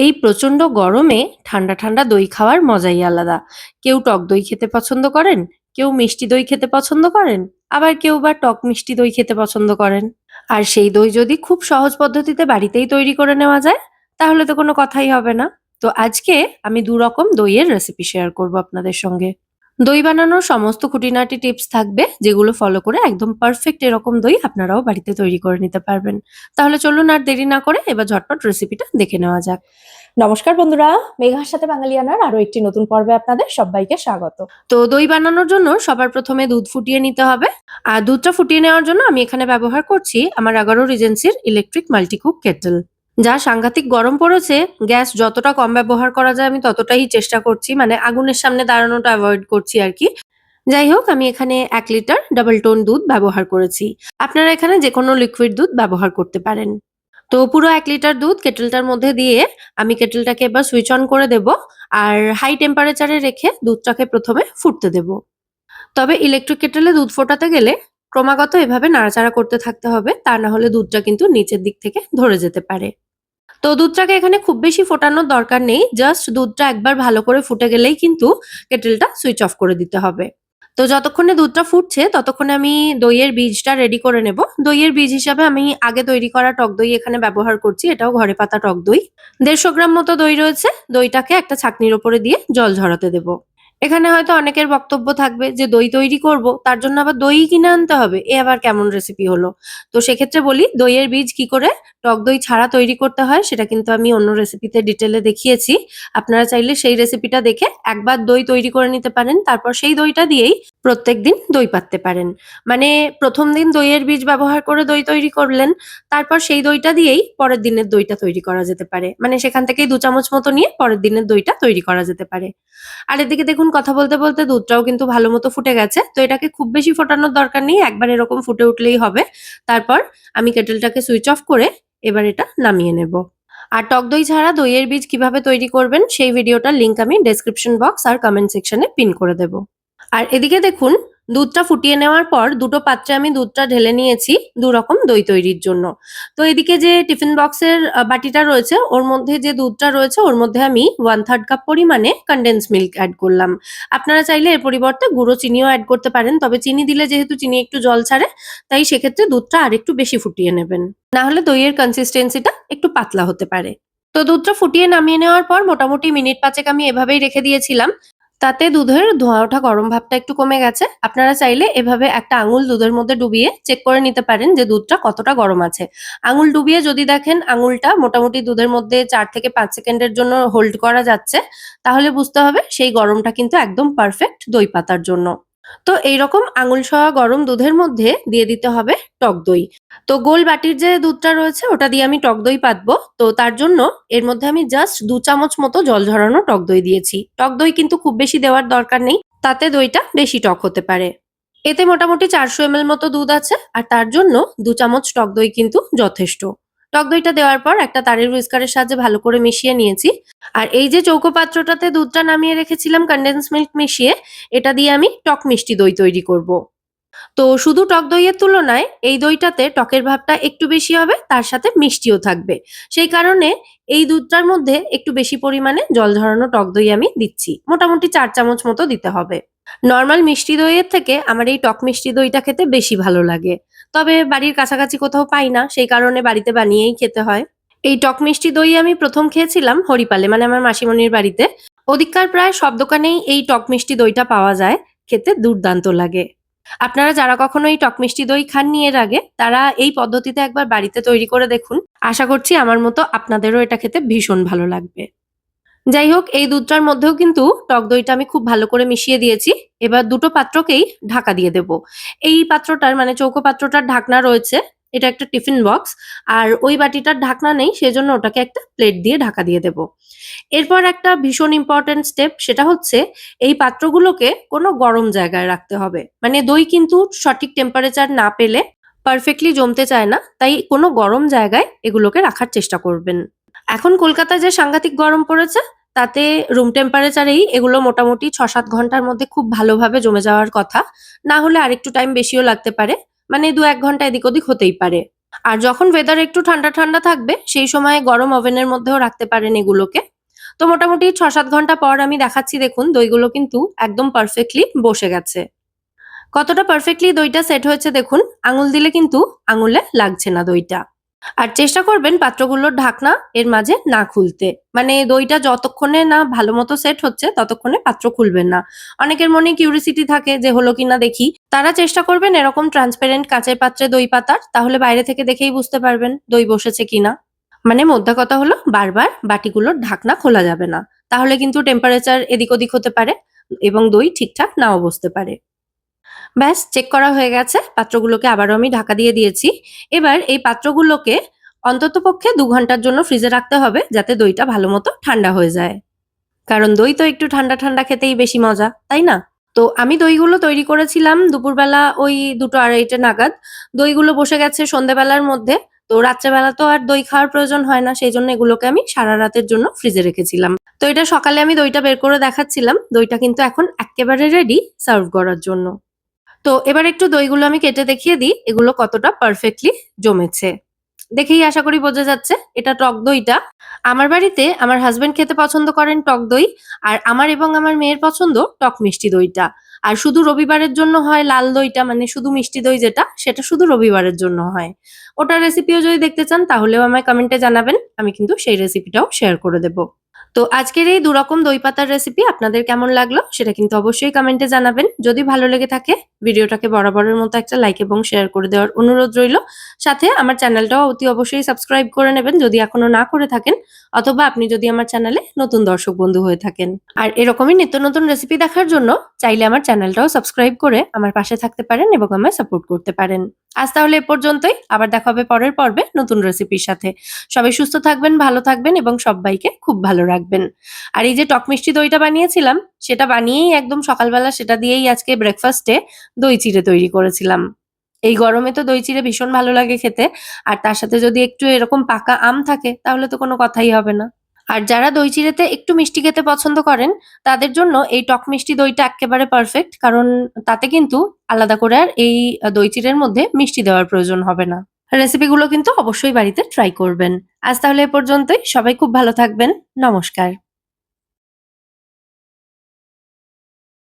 এই প্রচন্ড গরমে ঠান্ডা ঠান্ডা দই খাওয়ার মজাই আলাদা। কেউ টক দই খেতে পছন্দ করেন, কেউ মিষ্টি দই খেতে পছন্দ করেন, আবার কেউ বা টক মিষ্টি দই খেতে পছন্দ করেন। আর সেই দই যদি খুব সহজ পদ্ধতিতে বাড়িতেই তৈরি করে নেওয়া যায়, তাহলে তো কোনো কথাই হবে না। তো আজকে আমি ২ রকম দইয়ের রেসিপি শেয়ার করব আপনাদের সঙ্গে। দই বানানোর সমস্ত খুঁটিনাটি টিপস থাকবে, যেগুলো ফলো করে একদম পারফেক্ট এরকম দই আপনারাও বাড়িতে তৈরি করে নিতে পারবেন। তাহলে চলুন আর দেরি না করে এবার ঝটপট রেসিপিটা দেখে নেওয়া যাক। নমস্কার বন্ধুরা, মেঘার সাথে বাঙালিয়ানার আরো একটি নতুন পর্বে আপনাদের সবাইকে স্বাগত। তো দই বানানোর জন্য সবার প্রথমে দুধ ফুটিয়ে নিতে হবে। আর দুধটা ফুটিয়ে নেওয়ার জন্য আমি এখানে ব্যবহার করছি আমার ১১ রিজেন্সির ইলেকট্রিক মাল্টিকুক কেটল। যা সাংঘাতিক গরম পড়েছে, গ্যাস যতটা কম ব্যবহার করা যায় আমি ততটাই চেষ্টা করছি, মানে আগুনের সামনে দাঁড়ানোটা অ্যাভয়েড করছি আর কি। যাই হোক, আমি এখানে ১ লিটার ডাবল টোন দুধ ব্যবহার করেছি। আপনারা এখানে যেকোনো লিকুইড দুধ ব্যবহার করতে পারেন। তো পুরো ১ লিটার দুধ কেটলটার মধ্যে দিয়ে আমি কেটলটাকে এবার সুইচ অন করে দেব। আর হাই টেম্পারেচারে রেখে দুধটাকে প্রথমে ফুটতে দেব। তবে ইলেকট্রিক কেটলে দুধ ফোটাতে গেলে ক্রমাগত এভাবে নাড়াচাড়া করতে থাকতে হবে, তা না হলে দুধটা কিন্তু নিচের দিক থেকে ধরে যেতে পারে। তো দুধটাকে এখানে খুব বেশি ফোটানোর দরকার নেই, জাস্ট দুধটা একবার ভালো করে ফুটে গেলেই কিন্তু কেটলটা সুইচ অফ করে দিতে হবে। তো যতক্ষণে দুধটা ফুটছে ততক্ষণে আমি দইয়ের বীজটা রেডি করে নেব। দইয়ের বীজ হিসাবে আমি আগে তৈরি করা টক দই এখানে ব্যবহার করছি, এটাও ঘরে পাতা টক দই। ১৫০ গ্রাম মতো দই রয়েছে। দইটাকে একটা ছাঁকনির ওপরে দিয়ে জল ঝরাতে দেব। এখানে হয়তো অনেকের বক্তব্য থাকবে যে দই তৈরি করব, তার জন্য আবার দই কিনে আনতে হবে, এ আবার কেমন রেসিপি হলো। তো সেক্ষেত্রে বলি, দইয়ের বীজ কি করে টক দই ছাড়া তৈরি করতে হয় সেটা কিন্তু আমি অন্য রেসিপিতে ডিটেলে দেখিয়েছি। আপনারা চাইলে সেই রেসিপিটা দেখে একবার দই তৈরি করে নিতে পারেন, তারপর সেই দইটা দিয়েই প্রত্যেকদিন দই পাততে পারেন। মানে প্রথম দিন দইয়ের বীজ ব্যবহার করে দই তৈরি করলেন, তারপর সেই দইটা দিয়েই পরের দিনের দইটা তৈরি করা যেতে পারে। মানে সেখান থেকেই ২ চামচ মতো নিয়ে পরের দিনের দইটা তৈরি করা যেতে পারে। আর এদিকে দেখুন, কথা বলতে বলতে দুধটাও কিন্তু ভালো মতো ফুটে গেছে। তো এটাকে খুব বেশি ফোটানোর দরকার নেই, একবার এরকম ফুটে উঠলেই হবে। তারপর আমি কেটলটাকে সুইচ অফ করে এবার এটা নামিয়ে নেব। আর টক দই ছাড়া দইয়ের বীজ কিভাবে তৈরি করবেন সেই ভিডিওটার লিংক আমি ডেসক্রিপশন বক্স আর কমেন্ট সেকশনে পিন করে দেব। আর এদিকে দেখুন, দুধটা ফুটিয়ে নেওয়ার পর দুটো পাত্রে আমি দুধটা ঢেলে নিয়েছি ২ রকম দই তৈরির জন্য। তো এদিকে যে টিফিন বক্সের বাটিটা রয়েছে, ওর মধ্যে যে দুধটা রয়েছে ওর মধ্যে আমি 1/3 কাপ পরিমাণে কনডেন্স মিল্ক অ্যাড করলাম। আপনারা চাইলে এর পরিবর্তে গুঁড়ো চিনিও অ্যাড করতে পারেন, তবে চিনি দিলে যেহেতু চিনি একটু জল ছাড়ে, তাই সেক্ষেত্রে দুধটা আরেকটু বেশি ফুটিয়ে নেবেন। না হলে দইয়ের কনসিস্টেন্সিটা একটু পাতলা হতে পারে। তো দুধটা ফুটিয়ে নামিয়ে নেওয়ার পর মোটামুটি মিনিট ৫ আমি এভাবেই রেখে দিয়েছিলাম। তাতে দুধের ধোঁয়া ওঠা গরম ভাবটা একটু কমে গেছে। আপনারা চাইলে এভাবে একটা আঙুল দুধের মধ্যে ডুবিয়ে চেক করে নিতে পারেন যে দুধটা কতটা গরম আছে। আঙুল ডুবিয়ে যদি দেখেন আঙুলটা মোটামুটি দুধের মধ্যে ৪ থেকে ৫ সেকেন্ডের জন্য হোল্ড করা যাচ্ছে, তাহলে বুঝতে হবে সেই গরমটা কিন্তু একদম পারফেক্ট দই পাতার জন্য। তো এইরকম আঙুল ছোঁয়া গরম দুধের মধ্যে দিয়ে দিতে হবে টক দই। তো গোল বাটির যে দুধটা রয়েছে ওটা দিয়ে আমি টক দই পাতবো। তো তার জন্য এর মধ্যে আমি জাস্ট ২ চামচ মতো জল ঝরানো টক দই দিয়েছি। টক দই কিন্তু খুব বেশি দেওয়ার দরকার নেই, তাতে দইটা বেশি টক হতে পারে। এতে মোটামুটি ৪০০ ml মতো দুধ আছে, আর তার জন্য ২ চামচ টক দই কিন্তু যথেষ্ট। টক দইটা দেওয়ার পর একটা তারের হুইস্কারের সাহায্যে ভালো করে মিশিয়ে নিয়েছি। আর এই যে চৌকো পাত্রটাতে দুধটা নামিয়ে রেখেছিলাম কনডেন্স মিল্ক মিশিয়ে, এটা দিয়ে আমি টক মিষ্টি দই তৈরি করব। তো শুধু টক দইয়ের তুলনায় এই দইটাতে টকের ভাবটা একটু বেশি হবে, তার সাথে মিষ্টিও থাকবে। সেই কারণে এই দুধটার মধ্যে একটু বেশি পরিমাণে জল ঝরানো টক দই আমি দিচ্ছি। মোটামুটি ৪ চামচ মতো দিতে হবে। নরমাল মিষ্টি দইয়ের থেকে আমার এই টক মিষ্টি দইটা খেতে বেশি ভালো লাগে। তবে বাড়ির কাছাকাছি কোথাও পাই না, সেই কারণে বাড়িতে বানিয়েই খেতে হয়। এই টক মিষ্টি দই আমি প্রথম খেয়েছিলাম হরিপালে, মানে আমার মাসিমণির বাড়িতে। ওদিককার প্রায় সব দোকানেই এই টক মিষ্টি দইটা পাওয়া যায়। খেতে দুর্দান্ত লাগে। আপনারা যারা কখনো এই টক মিষ্টি দই খাননি এর আগে, তারা এই পদ্ধতিতে একবার বাড়িতে তৈরি করে দেখুন। আশা করছি আমার মতো আপনাদেরও এটা খেতে ভীষণ ভালো লাগবে। যাই হোক, এই দুধটার মধ্যেও কিন্তু টক দইটা আমি খুব ভালো করে মিশিয়ে দিয়েছি। এবার দুটো পাত্রকেই ঢাকা দিয়ে দেব। এই পাত্রটার, মানে চৌকো পাত্রটার ঢাকনা রয়েছে, এটা একটা টিফিন বক্স। আর ওই বাটিটার ঢাকনা নেই, সেজন্য ওটাকে একটা প্লেট দিয়ে ঢাকা দিয়ে দেব। এরপর একটা ভীষণ ইম্পর্টেন্ট স্টেপ, সেটা হচ্ছে এই পাত্রগুলোকে কোনো গরম জায়গায় রাখতে হবে। মানে দই কিন্তু সঠিক টেম্পারেচার না পেলে পারফেক্টলি জমতে চায় না, তাই কোনো গরম জায়গায় এগুলোকে রাখার চেষ্টা করবেন। এখন কলকাতায় যে সাংঘাতিক গরম পড়েছে, তাতে রুম টেম্পারেচারেই এগুলো মোটামুটি ৬-৭ ঘন্টার মধ্যে খুব ভালোভাবে জমে যাওয়ার কথা। না হলে আরেকটু টাইম বেশিও লাগতে পারে। মানে ২-১ ঘন্টা এদিক ওদিক হতেই পারে। আর যখন ওয়েদার একটু ঠান্ডা ঠান্ডা থাকবে সেই সময় গরম ওভেনের মধ্যেও রাখতে পারেন এগুলোকে। তো মোটামুটি ৬-৭ ঘন্টা পর আমি দেখাচ্ছি, দেখুন দইগুলো কিন্তু একদম পারফেক্টলি বসে গেছে। কতটা পারফেক্টলি দইটা সেট হয়েছে দেখুন, আঙুল দিলে কিন্তু আঙুলে লাগছে না দইটা। আর চেষ্টা করবেন পাত্রগুলোর ঢাকনা এর মাঝে না খুলতে, মানে দইটা যতক্ষণে না ভালো মতো সেট হচ্ছে ততক্ষণে পাত্র খুলবেন না। অনেকের মনে কিউরিসিটি থাকে যে হলো কিনা দেখি, তারা চেষ্টা করবেন এরকম ট্রান্সপারেন্ট কাঁচের পাত্রে দই পাতার, তাহলে বাইরে থেকে দেখেই বুঝতে পারবেন দই বসেছে কিনা। মানে মোদ্দা কথা হলো বারবার বাটিগুলোর ঢাকনা খোলা যাবে না, তাহলে কিন্তু টেম্পারেচার এদিক ওদিক হতে পারে এবং দই ঠিকঠাক নাও বসতে পারে। ব্যাস চেক করা হয়ে গেছে, পাত্রগুলোকে আবারও আমি ঢাকা দিয়ে দিয়েছি। এবার এই পাত্রগুলোকে অন্ততপক্ষে ২ ঘন্টার জন্য ফ্রিজে রাখতে হবে, যাতে দইটা ভালো মতো ঠান্ডা হয়ে যায়। কারণ দই তো একটু ঠান্ডা ঠান্ডা খেতেই বেশি মজা, তাই না? তো আমি দইগুলো তৈরি করেছিলাম দুপুরবেলা ওই ২টো-২.৫টে নাগাদ। দইগুলো বসে গেছে সন্ধ্যেবেলার মধ্যে। তো রাত্রেবেলা তো আর দই খাওয়ার প্রয়োজন হয় না, সেইজন্য এগুলোকে আমি সারা রাতের জন্য ফ্রিজে রেখেছিলাম। তো এটা সকালে আমি দইটা বের করে দেখাচ্ছিলাম। দইটা কিন্তু এখন এক্কেবারে রেডি সার্ভ করার জন্য। তো এবার একটু দইগুলো আমি কেটে দেখিয়ে দিই এগুলো কতটা পারফেক্টলি জমেছে। দেখেই আশা করি বোঝা যাচ্ছে এটা টক দইটা। আমার বাড়িতে আমার হাসব্যান্ড খেতে পছন্দ করেন টক দই, আর আমার এবং আমার মেয়ের পছন্দ টক মিষ্টি দইটা। আর শুধু রবিবারের জন্য হয় লাল দইটা, মানে শুধু মিষ্টি দই যেটা, সেটা শুধু রবিবারের জন্য হয়। ওটার রেসিপিও যদি দেখতে চান তাহলেও আমায় কমেন্টে জানাবেন, আমি কিন্তু সেই রেসিপিটাও শেয়ার করে দেব। তো আজকের এই ২ রকম দই পাতার রেসিপি আপনাদের কেমন লাগলো সেটা কিন্তু অবশ্যই কমেন্টে জানাবেন। যদি ভালো লেগে থাকে ভিডিওটাকে বরাবরের মতো একটা লাইক এবং শেয়ার করে দেওয়ার অনুরোধ রইলো। সাথে আমার চ্যানেলটাও অতি অবশ্যই সাবস্ক্রাইব করে নেবেন যদি এখনো না করে থাকেন, অথবা আপনি যদি আমার চ্যানেলে নতুন দর্শক বন্ধু হয়ে থাকেন। আর এরকমই নিত্য নতুন রেসিপি দেখার জন্য চাইলে আমার চ্যানেলটাও সাবস্ক্রাইব করে আমার পাশে থাকতে পারেন এবং আমায় সাপোর্ট করতে পারেন। আজ তাহলে এ পর্যন্তই, আবার দেখা হবে পরের পর্বে নতুন রেসিপির সাথে। সবাই সুস্থ থাকবেন, ভালো থাকবেন এবং সব্বাইকে খুব ভালো রাখবেন। আর এই যে টক মিষ্টি দইটা বানিয়েছিলাম, সেটা বানিয়েই একদম সকালবেলা সেটা দিয়েই আজকে ব্রেকফাস্টে দই চিড়ে তৈরি করেছিলাম। এই গরমে তো দই চিড়ে ভীষণ ভালো লাগে খেতে। আর তার সাথে যদি একটু এরকম পাকা আম থাকে তাহলে তো কোনো কথাই হবে না। আর যারা দই চিড়েতে একটু মিষ্টি খেতে পছন্দ করেন তাদের জন্য এই টক মিষ্টি দইটা এক্কেবারে পারফেক্ট, কারণ তাতে কিন্তু আলাদা করে আর এই দই চিড়ের মধ্যে মিষ্টি দেওয়ার প্রয়োজন হবে না। রেসিপিগুলো কিন্তু অবশ্যই বাড়িতে ট্রাই করবেন। আজ তাহলে এ পর্যন্তই, সবাই খুব ভালো থাকবেন। নমস্কার।